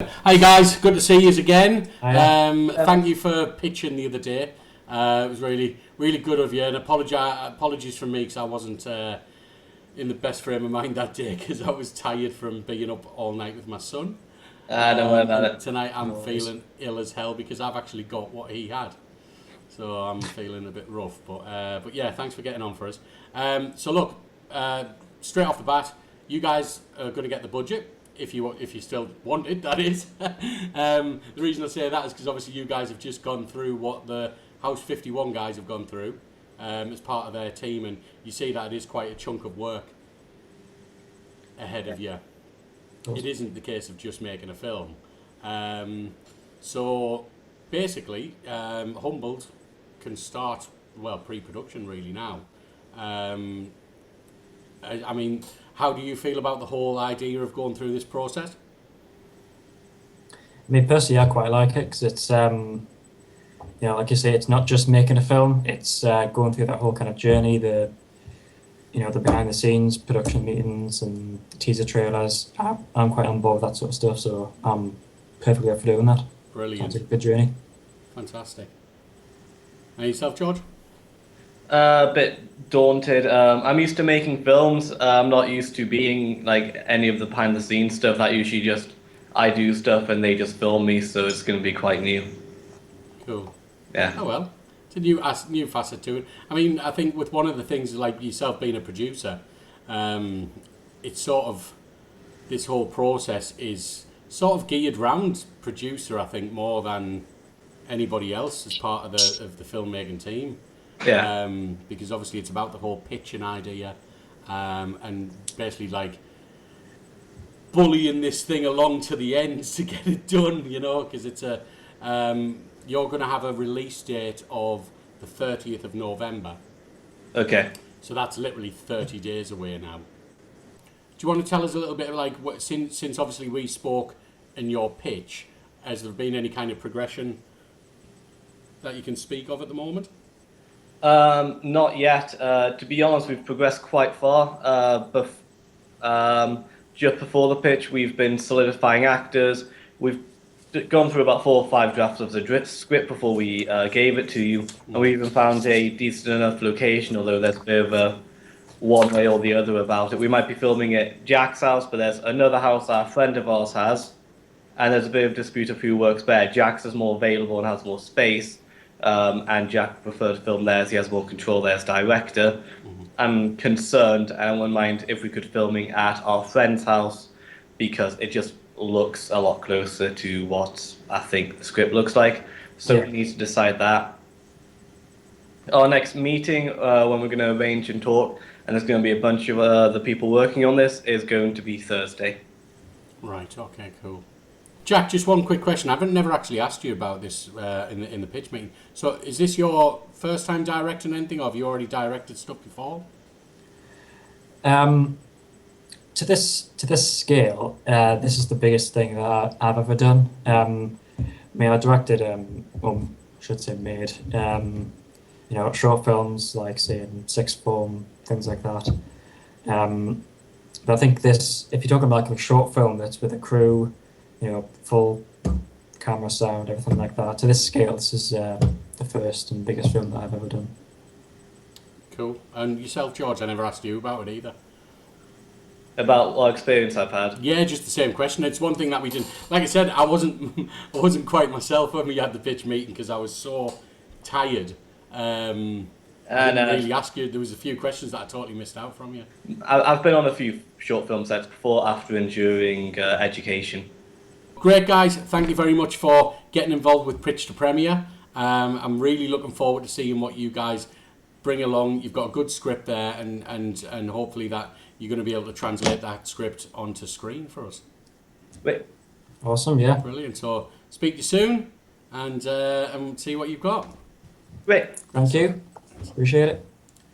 Hi guys, good to see you again. Hiya. Thank you for pitching the other day. It was really good of you, and apologies from me because I wasn't in the best frame of mind that day because I was tired from being up all night with my son. Don't worry about And it. tonight I'm No worries. feeling ill as hell because I've actually got what he had, so I'm feeling a bit rough. But yeah, thanks for getting on for us. So look, straight off the bat, you guys are going to get the budget. If you still want it, that is. The reason I say that is because obviously you guys have just gone through what the House 51 guys have gone through as part of their team, and you see that it is quite a chunk of work ahead of you. It isn't the case of just making a film. So basically, Humbled can start, well, pre-production really now. I mean, how do you feel about the whole idea of going through this process? I mean, personally, I quite like it because it's, like you say, it's not just making a film. It's going through that whole kind of journey, the behind the scenes production meetings and teaser trailers. I'm quite on board with that sort of stuff, so I'm perfectly up for doing that. Sounds Brilliant. like a good journey. Fantastic. And yourself, George? A bit daunted. I'm used to making films. I'm not used to being like any of the behind the scenes stuff. That usually just I do stuff and they just film me, so it's going to be quite new. Cool. Yeah. Oh well, it's a new facet to it. I mean, I think with one of the things like yourself being a producer, it's sort of this whole process is sort of geared round producer. I think more than anybody else as part of the filmmaking team. Yeah. Because obviously it's about the whole pitching idea, and basically like bullying this thing along to the end to get it done. Because it's you're going to have a release date of the 30th of November. Okay. So that's literally 30 days away now. Do you want to tell us a little bit of like since obviously we spoke in your pitch, has there been any kind of progression that you can speak of at the moment? Not yet. To be honest, we've progressed quite far. Just before the pitch, we've been solidifying actors. We've gone through about 4 or 5 drafts of the script before we gave it to you, and we even found a decent enough location, although there's a bit of a one way or the other about it. We might be filming at Jack's house, but there's another house our friend of ours has, and there's a bit of dispute of who works there. Jack's is more available and has more space, and Jack preferred to film there as he has more control there as director. I'm concerned, and I wouldn't mind if we could filming at our friend's house because it just looks a lot closer to what I think the script looks like. So Yeah. we need to decide that. Our next meeting, when we're going to arrange and talk, and there's going to be a bunch of the people working on this, is going to be Thursday. Right. Okay. Cool. Jack, just one quick question. I haven't never actually asked you about this in the pitch meeting. So, is this your first time directing anything, or have you already directed stuff before? Um, to this scale, this is the biggest thing that I've ever done. I mean, I directed, well, I should say made, short films like say in sixth form, things like that. Um, but I think this, if you're talking about like a short film that's with a crew, full camera, sound, everything like that, to this scale, this is the first and biggest film that I've ever done. Cool. And yourself, George, I never asked you about it either. About what experience I've had. Yeah, just the same question. It's one thing that we didn't. Like I said, I wasn't I wasn't quite myself when we had the pitch meeting because I was so tired. I didn't really ask you. There was a few questions that I totally missed out from you. I've been on a few short film sets before, after, and during education. Great, guys. Thank you very much for getting involved with Pitch to Premiere. I'm really looking forward to seeing what you guys bring along. You've got a good script there, and hopefully that you're going to be able to translate that script onto screen for us. Wait. Awesome, yeah. Brilliant. So speak to you soon, and see what you've got. Wait. Thank you. Appreciate it.